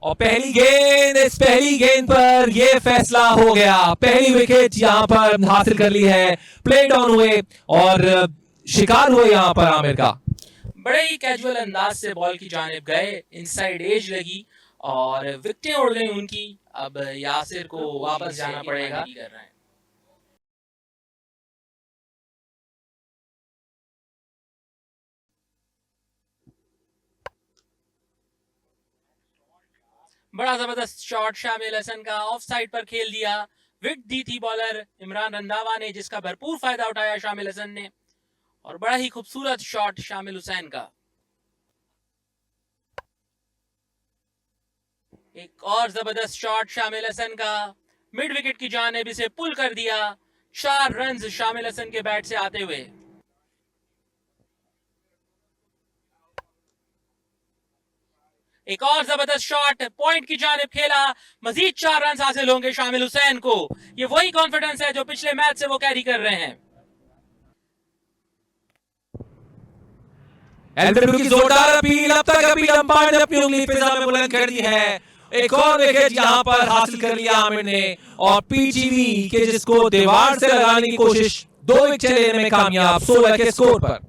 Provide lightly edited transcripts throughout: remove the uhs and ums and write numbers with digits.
और पहली गेंद पर यह फैसला हो गया। पहली विकेट यहां पर हासिल कर ली है, प्ले डाउन हुए और शिकार हुए यहां पर आमिर का। बड़े ही कैजुअल अंदाज से बॉल की जानिब गए, इनसाइड एज लगी और विकेटें उड़ गई उनकी। अब यासिर को वापस जाना पड़ेगा। बड़ा जबरदस्त शॉट शामिल हसन का, ऑफ साइड पर खेल दिया। विकेट दी थी बॉलर इमरान रंधावा ने, जिसका भरपूर फायदा उठाया शामिल हसन ने। और बड़ा ही खूबसूरत शॉट शामिल हुसैन का। एक और जबरदस्त शॉट शामिल हसन का, मिड विकेट की जानिब इसे पुल कर दिया। 4 रन शामिल हसन के बैट से आते हुए। एक और जबरदस्त शॉट पॉइंट की जानिब खेला, मजीद 4 रन हासिल होंगे शामिल हुसैन को। ये वही कॉन्फिडेंस है जो पिछले मैच से वो कैरी कर रहे हैं। एलबीडब्ल्यू की जोरदार अपील, अब तक अपील अंपायर ने अपनी उंगली फिजा में बुलंद कर दी है। एक और विकेट यहां पर हासिल कर लिया आमिर ने और पीटीवी के जिसको दीवार से लगाने की कोशिश 2 विकेट लेने में कामयाब 16 के स्कोर पर।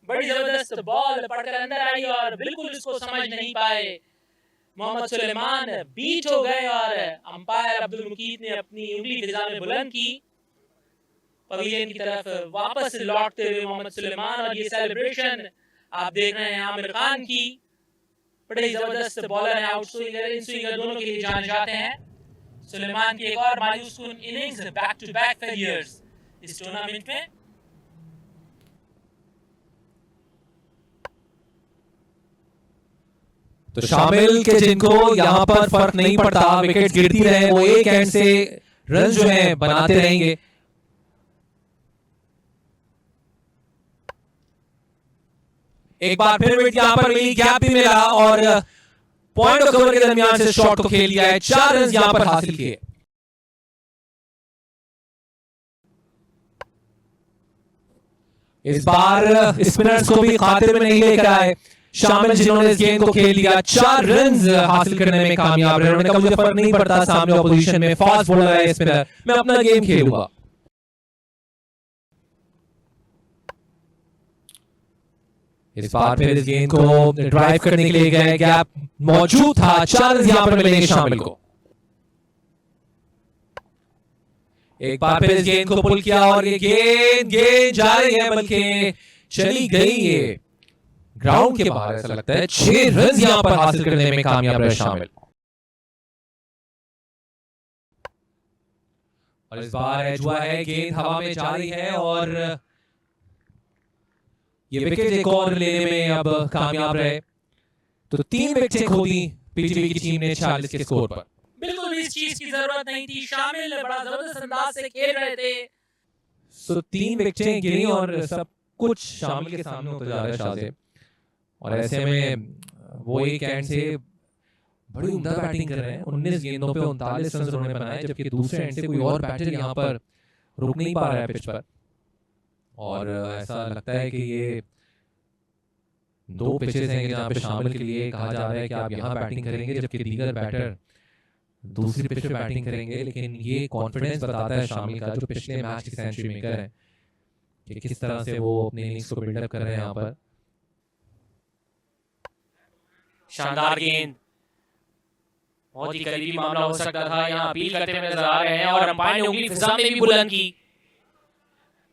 बड़ी जबरदस्त बॉल पड़कर अंदर आई और बिल्कुल इसको समझ नहीं पाए मोहम्मद सुलेमान, बीच हो गए और अंपायर अब्दुल मुकीत ने अपनी उंगली फिजा में बुलंद की। पवेलियन की तरफ वापस लौटते हुए मोहम्मद सुलेमान, और ये सेलिब्रेशन आप देख रहे हैं आमिर खान की। बड़े जबरदस्त बॉलर हैं, आउट स्विंगर इन स्विंगर दोनों के लिए जाने जाते हैं। सुलेमान की एक और मायूस कुन innings, back to back failures इस टूर्नामेंट में। तो शामिल के जिनको यहां पर फर्क नहीं पड़ता, विकेट गिरती रहे, वो एक एंड से रन जो है बनाते रहेंगे। एक बार फिर विकेट यहां पर मिली, गैप भी मिला और पॉइंट और कवर के दरमियान से शॉट को खेल लिया है। 4 रन यहां पर हासिल किए। इस बार स्पिनर्स को भी खातिर में नहीं लेकर आए शामिल, जिन्होंने इस गेंद को खेल लिया। 4 रन हासिल करने में कामयाब रहे। उन्होंने कहा मुझे फर्क नहीं पड़ता सामने ऑपोजिशन में फास्ट बॉलर है स्पिनर, मैं अपना गेम खेलूंगा। इस बार फिर इस गेंद को ड्राइव करने के लिए गए, गैप मौजूद था। 4 रन यहां पर मिलेंगे शामिल को। एक बार फिर इस गेंद को पुल किया और ये गेंद जा रही है, बल्कि चली गई ये ग्राउंड के बाहर। ऐसा लगता है 6 रन यहां पर हासिल करने में कामयाब रहे शामिल। और इस बार एज हुआ है, गेंद हवा में जा रही है और ये विकेट एक और लेने में अब कामयाब रहे। तो 3 विकेटें खो दी पीटीवी की टीम ने 46 के स्कोर पर। बिल्कुल भी इस चीज की जरूरत नहीं थी, शामिल बड़ा जबरदस्त अंदाज से खेल रहे थे। सो 3 विकेटें गिरी और सब कुछ शामिल के सामने होता जा रहा है शाहजेब। और ऐसे में वो एक एंड से बड़ी उम्दा बैटिंग कर रहे हैं। 19 गेंदों पे 39 रन उन्होंने बनाए, जबकि दूसरे एंड से कोई और बैटर यहां पर रुक नहीं पा रहा है पिच पर। और ऐसा लगता है कि ये 2 पिचेस हैं जहां पे शामिल के लिए कहा जा रहा है कि आप यहां बैटिंग करेंगे, जबकि दीगर बैटर दूसरी पिच पे बैटिंग करेंगे। लेकिन ये कॉन्फिडेंस बताता है शामिल का, जो पिछले मैच के सेंचुरी मेकर है, कि किस तरह से वो अपने इनिंग्स को बिल्डअप कर रहे हैं यहां पर। शानदार गेंद, बहुत ही करीबी मामला हो सकता था, यहाँ अपील करते हुए नजर आ रहे हैं और अंपायर ने उंगली फिजा में भी बुलंद की।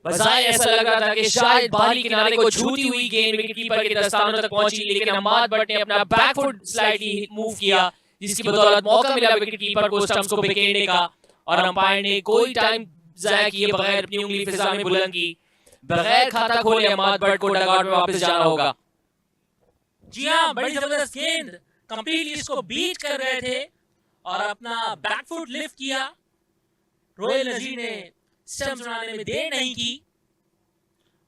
बजाय ऐसा लग रहा था कि शायद बाहरी किनारे को छूती हुई गेंद विकेटकीपर के दस्तानों तक पहुंची, लेकिन अहमद भट्ट ने अपना बैकफुट स्लाइडली मूव किया, जिसकी बदौलत मौका मिला विकेटकीपर को स्टंप्स को बिखेरने का। और अंपायर ने कोई टाइम जाया किए बगैर अपनी उंगली फिजा में बुलंद की। बगैर खाता खोले अहमद भट्ट को डगआउट में वापस जाना होगा। जी हाँ, बड़ी जबरदस्त गेंद, कंप्लीटली इसको बीट कर रहे थे और अपना बैकफुट लिफ्ट किया। रोहिल नजीर ने स्टंप्स बनाने में देर नहीं की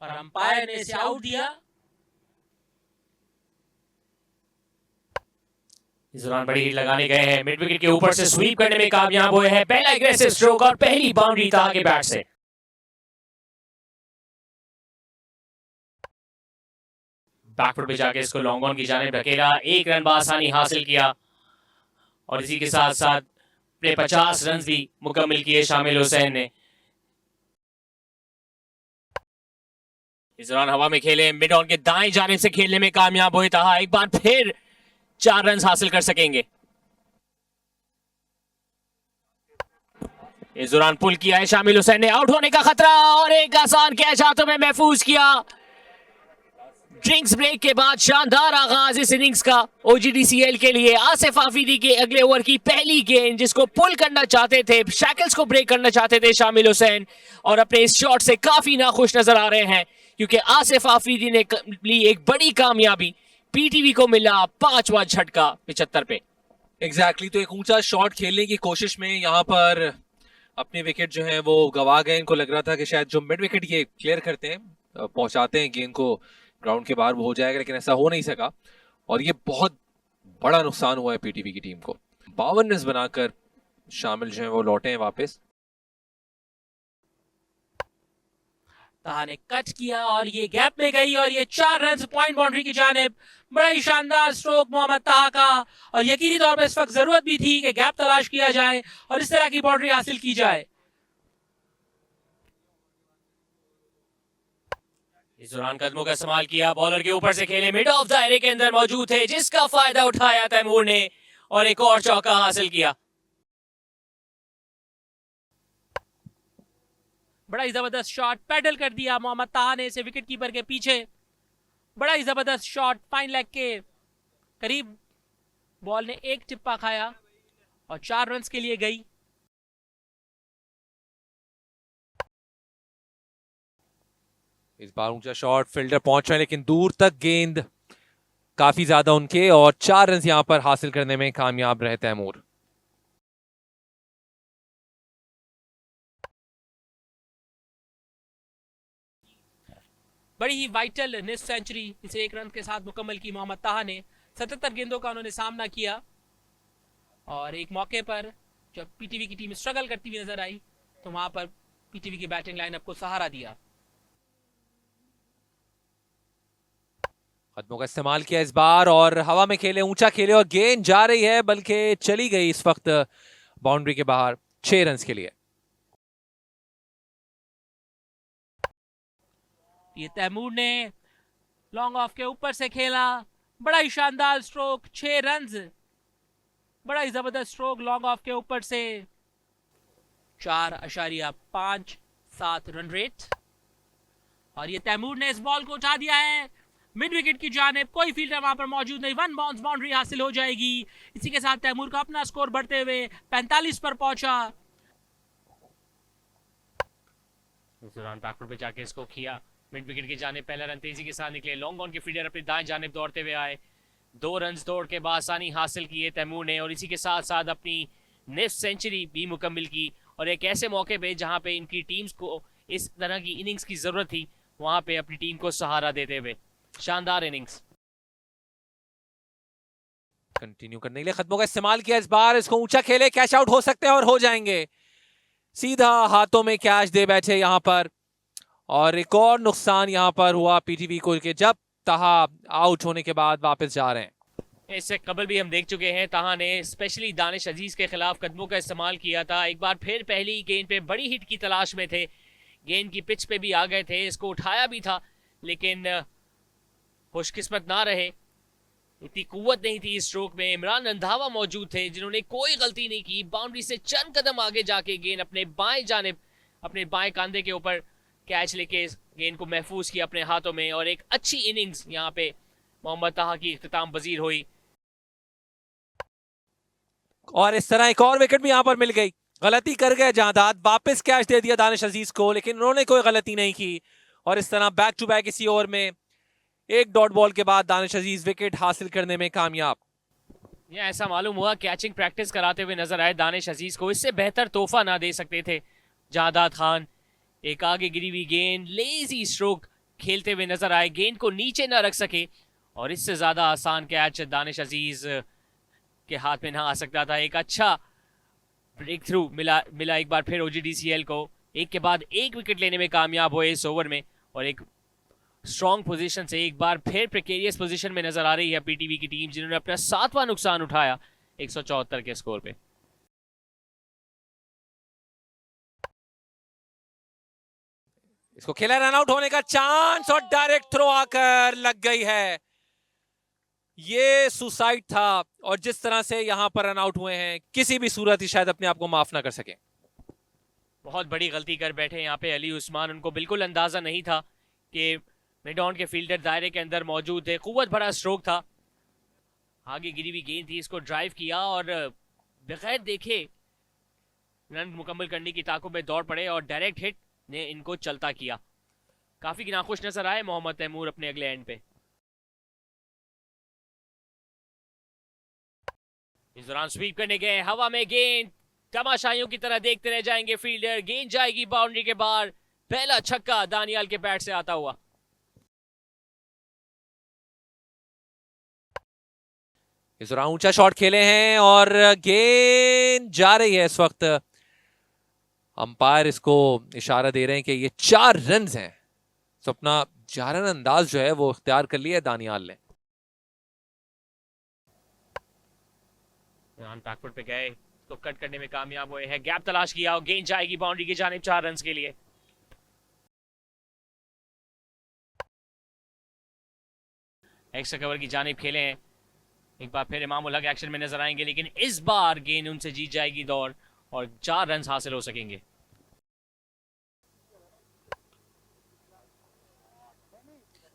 और अंपायर ने इसे आउट दिया। इस दौरान बड़ी हिट लगाने गए हैं, मिड विकेट के ऊपर से स्वीप करने में कामयाब हुए हैं। पहला एग्रेसिव स्ट्रोक और पहली बाउंड्री था आगे बैट से। बैकफुट पे जाके इसको लॉन्ग ऑन की जाने धकेला, 1 रन बासानी हासिल किया। और इसी के साथ साथ अपने 50 रन भी मुकम्मल किए शामिल हुसैन ने। इस दौरान हवा में खेले, मिड ऑन के दाएं जाने से खेलने में कामयाब हुए तहा एक बार फिर 4 रन हासिल कर सकेंगे। इस दौरान पुल किया है शामिल हुसैन ने, आउट होने का खतरा और एक आसान कैच हाथों में महफूज किया। ड्रिंक्स ब्रेक के बाद शानदार आगाज इस इनिंग्स का ओजीडीसीएल के लिए। आसिफ आफरीदी के अगले ओवर की पहली गेंद जिसको पुल करना चाहते थे, शैकल्स को ब्रेक करना चाहते थे शामिल हुसैन, और अपने इस शॉट से काफी नाखुश नजर आ रहे हैं क्योंकि आसिफ आफरीदी ने ली एक बड़ी कामयाबी। पीटीवी को मिला 5वां झटका 75 पे। एग्जैक्टली तो एक ऊंचा शॉट खेलने की कोशिश में यहाँ पर अपने विकेट जो है वो गवा गए। इनको लग रहा था कि शायद जो मिड विकेट ये क्लियर करते हैं, पहुंचाते हैं गेंद को ग्राउंड के बाहर, वो हो जाएगा, लेकिन ऐसा हो नहीं सका और ये बहुत बड़ा नुकसान हुआ है पीटीवी की टीम को। 52 रन बनाकर शामिल जो है वो लौटे हैं वापस। तहा ने कट किया और ये गैप में गई और ये 4 रन पॉइंट बाउंड्री की जानिब। बड़ा ही शानदार स्ट्रोक मोहम्मद तहा का, और यकीनी तौर पर इस वक्त जरूरत भी थी कि गैप तलाश किया जाए और इस तरह की बाउंड्री हासिल की जाए। इस दौरान कदमों का इस्तेमाल किया, बॉलर के ऊपर से खेले, मिड ऑफ दायरे के अंदर मौजूद थे जिसका फायदा उठाया तैमूर ने और एक और चौका हासिल किया। बड़ा ही जबरदस्त शॉट पैडल कर दिया मोहम्मद तहा ने इसे विकेट कीपर के पीछे। बड़ा ही जबरदस्त शॉट, फाइन लेग के करीब बॉल ने एक टिप्पा खाया और 4 रन के लिए गई। इस बार ऊंचा शॉट, फील्डर पहुंच रहे हैं लेकिन दूर तक गेंद काफी ज्यादा उनके, और 4 रन यहां पर हासिल करने में कामयाब रहे तैमूर। बड़ी ही वाइटल निस्फ सेंचुरी इसे 1 रन के साथ मुकम्मल की मोहम्मद तहा ने। 77 गेंदों का उन्होंने सामना किया और एक मौके पर जब पीटीवी की टीम स्ट्रगल करती हुई नजर आई तो वहां पर पीटीवी की बैटिंग लाइनअप को सहारा दिया। कदमों का इस्तेमाल किया इस बार और हवा में खेले, ऊंचा खेले और गेंद जा रही है बल्कि चली गई इस वक्त बाउंड्री के बाहर 6 रन के लिए। ये तैमूर ने लॉन्ग ऑफ के ऊपर से खेला, बड़ा ही शानदार स्ट्रोक, 6 रन, बड़ा ही जबरदस्त स्ट्रोक लॉन्ग ऑफ के ऊपर से। 4.57 रन रेट और ये तैमूर ने इस बॉल को उठा दिया है मिड विकेट की जानिब। कोई फील्डर वहां पर मौजूद नहीं, 1 बाउंस बाउंड्री हासिल हो जाएगी। इसी के साथ तैमूर का अपना स्कोर बढ़ते हुए 45 पर पहुंचा। इस दौरान बैकवर्ड पे जाके इसको किया मिड विकेट की जानिब, पहला रन तेजी के साथ निकले, लॉन्ग ऑन के फील्डर अपनी दाएं जानिब दौड़ते हुए आए, 2 रन दौड़ के बाद आसानी हासिल किए तैमूर ने और इसी के साथ साथ अपनी निफ्ट सेंचुरी भी मुकम्मल की। और एक ऐसे मौके पे जहां पे इनकी टीम्स को इस तरह की इनिंग्स की जरूरत थी, वहां पे अपनी टीम को सहारा देते हुए शानदार इनिंग्स। कंटिन्यू करने के लिए कदमों का इस्तेमाल किया इस बार, इसको ऊंचा खेले, कैच आउट हो सकते हैं और हो जाएंगे। सीधा हाथों में कैच दे बैठे यहां पर और एक और नुकसान यहां पर हुआ पीटीवी को के जब तहा आउट होने के बाद वापस जा रहे हैं। इससे कबल भी हम देख चुके हैं तहा ने स्पेशली दानिश अजीज के खिलाफ कदमों का इस्तेमाल किया था। एक बार फिर पहली गेंद पे बड़ी हिट की तलाश में थे, गेंद की पिच पे भी आ गए थे, इसको उठाया भी था लेकिन खुशकिस्मत ना रहे, इतनी कुव्वत नहीं थी इस स्ट्रोक में। इमरान रंधावा मौजूद थे जिन्होंने कोई गलती नहीं की, बाउंड्री से चंद कदम आगे जाके गेंद अपने बाएं जानिब अपने बाएं कंधे के ऊपर कैच लेके गेंद को महफूज किया अपने हाथों में और एक अच्छी इनिंग्स यहां पे मोहम्मद तहा की इख्तिताम पजीर हुई। और इस तरह एक और विकेट भी यहां पर मिल गई। गलती कर गए जादाद, वापस कैच दे दिया दानिश अजीज को, लेकिन उन्होंने कोई गलती नहीं की और इस तरह बैक टू बैक इसी ओवर में एक डॉट बॉल के बाद दानिश अजीज विकेट हासिल करने में कामयाब। यह ऐसा मालूम हुआ कैचिंग प्रैक्टिस कराते हुए नजर आए दानिश अजीज को, इससे बेहतर तोहफा ना दे सकते थे जादाद खान। एक आगे गिरी हुई गेंद, लेजी स्ट्रोक खेलते हुए नजर आए, गेंद को नीचे ना रख सके और इससे ज्यादा आसान कैच दानिश अजीज के हाथ में ना आ सकता था। एक अच्छा ब्रेक थ्रू मिला एक बार फिर ओजीडीसीएल को, एक के बाद एक विकेट लेने में कामयाब हुए इस ओवर में और एक स्ट्रॉन्ग पोजीशन से एक बार फिर प्रिकेरियस पोजीशन में नजर आ रही है पीटीवी की टीम जिन्होंने अपना 7वां नुकसान उठाया 174 के स्कोर पे। इसको खेला, रन आउट होने का चांस और डायरेक्ट थ्रो आकर लग गई है। ये सुसाइड था और जिस तरह से यहां पर रन आउट हुए हैं, किसी भी सूरत ही शायद अपने आप को माफ ना कर सके। बहुत बड़ी गलती कर बैठे यहाँ पे अली उस्मान। उनको बिल्कुल अंदाजा नहीं था कि मिड ऑन के फील्डर दायरे के अंदर मौजूद थे। कुव्वत भरा स्ट्रोक था, आगे गिरी हुई गेंद थी, इसको ड्राइव किया और बगैर देखे रन मुकम्मल करने की ताकों में दौड़ पड़े और डायरेक्ट हिट ने इनको चलता किया। काफी नाखुश नजर आए मोहम्मद तैमूर अपने अगले एंड पे। इस दौरान स्वीप करने गए, हवा में गेंद, तमाशाइयों की तरह देखते रह जाएंगे फील्डर। गेंद जाएगी बाउंड्री के बाहर। पहला छक्का दानियाल के बैट से आता हुआ। इस दौरान ऊंचा शॉट खेले हैं और गेंद जा रही है। इस वक्त अंपायर इसको इशारा दे रहे हैं कि ये 4 रन हैं। तो अपना जारन अंदाज जो है वो इख्तियार कर लिया है दानियाल ने। बैकफुट पे गए, तो कट करने में कामयाब हुए हैं। गैप तलाश किया और गेंद जाएगी बाउंड्री की जानिब 4 रन के लिए। एक्स्ट्रा कवर की जानिब खेले हैं। एक बार फिर इमामुल हक एक्शन में नजर आएंगे, लेकिन इस बार गेंद उनसे जीत जाएगी दौड़ और 4 रन हासिल हो सकेंगे।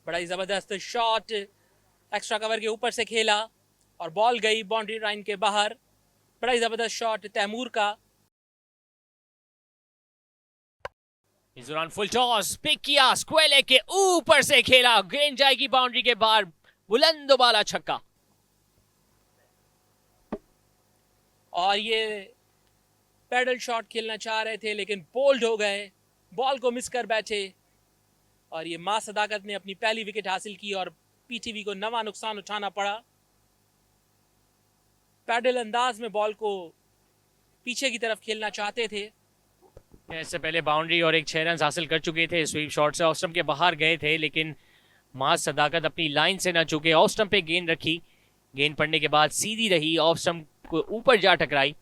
बड़ा ही जबरदस्त शॉट एक्स्ट्रा कवर के ऊपर से खेला और बॉल गई बाउंड्री लाइन के बाहर। बड़ा ही जबरदस्त शॉट तैमूर का। इस दौरान फुल टॉस पिक किया, स्क्वायर लेग के ऊपर से खेला, गेंद जाएगी बाउंड्री के बाहर। बुलंद वाला छक्का। और ये पैडल शॉट खेलना चाह रहे थे लेकिन बोल्ड हो गए, बॉल को मिस कर बैठे और ये मां सदाकत ने अपनी पहली विकेट हासिल की और पीटीवी को नवा नुकसान उठाना पड़ा। पैडल अंदाज में बॉल को पीछे की तरफ खेलना चाहते थे। इससे पहले बाउंड्री और एक 6 रन हासिल कर चुके थे स्वीप शॉट से। ऑफ स्टंप के बाहर गए थे लेकिन मां सदाकत अपनी लाइन से ना चूके, ऑफ स्टंप पे गेंद रखी। गेंद पड़ने के बाद सीधी रही, ऑफ स्टंप को ऊपर जा टकराई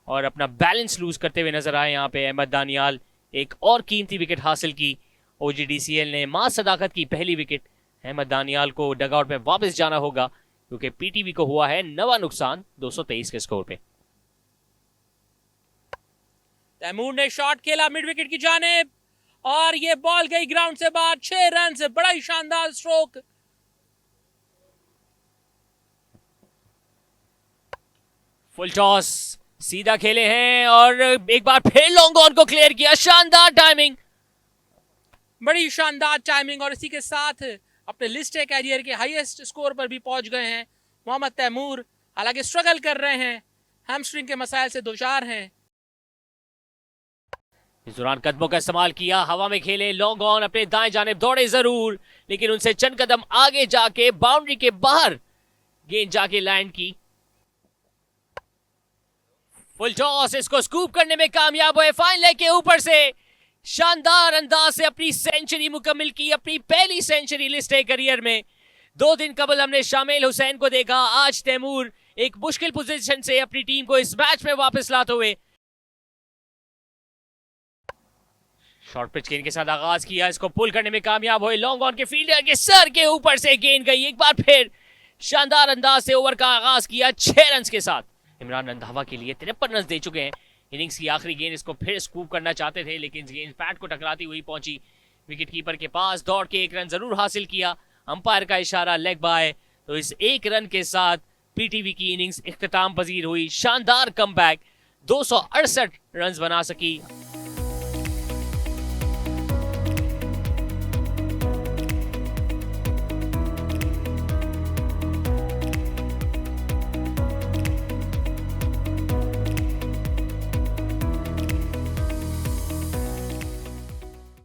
और अपना बैलेंस लूज करते हुए नजर आए यहाँ पे अहमद दानियाल। एक और कीमती विकेट हासिल की OGDCL ने। मां सदाकत की पहली विकेट। अहमद दानियाल को डगआउट में वापस जाना होगा क्योंकि पीटीवी को हुआ है नवा नुकसान 223 के स्कोर पे। तैमूर ने शॉट खेला मिड विकेट की जानिब और ये बॉल गई ग्राउंड से बाहर। 6 रन से बड़ा ही शानदार स्ट्रोक। फुल टॉस सीधा खेले हैं और एक बार फिर लॉन्ग ऑन को क्लियर किया। शानदार टाइमिंग, बड़ी शानदार टाइमिंग और इसी के साथ अपने लिस्ट ए कैरियर के हाईएस्ट स्कोर पर भी पहुंच गए हैं मोहम्मद तैमूर। हालांकि स्ट्रगल कर रहे हैं, हैमस्ट्रिंग के मसाइल से दोचार हैं। इस दौरान कदमों का इस्तेमाल किया, हवा में खेले, लॉन्ग ऑन, अपने दाएं जानिब दौड़े जरूर लेकिन उनसे चंद कदम आगे जाके बाउंड्री के बाहर गेंद जाके लैंड की। फुल टॉस, इसको स्कूप करने में कामयाब हुए। फाइन लेग के ऊपर से शानदार अंदाज से अपनी सेंचुरी मुकम्मल की, अपनी पहली सेंचुरी लिस्ट है करियर में। 2 दिन कबल हमने शामिल हुसैन को देखा, आज तैमूर एक मुश्किल पोजीशन से अपनी टीम को इस मैच में वापस लाते हुए। शॉर्ट पिच गेंद के साथ आगाज किया, इसको पुल करने में कामयाब हुए। लॉन्ग ऑन के फील्डर के सर के ऊपर से गेंद गई। एक बार फिर शानदार अंदाज से ओवर का आगाज किया 6 रन के साथ। इमरान रंधावा के लिए 53 रन दे चुके हैं। इनिंग्स की आखिरी गेंद, इसको फिर स्कूप करना चाहते थे लेकिन गेंद पैड को टकराती हुई पहुंची विकेट कीपर के पास। दौड़ के 1 रन जरूर हासिल किया, अंपायर का इशारा लेग बाय। तो इस 1 रन के साथ पीटीवी की इनिंग्स इख्तिताम पजीर हुई। शानदार कमबैक, 268 रन बना सकी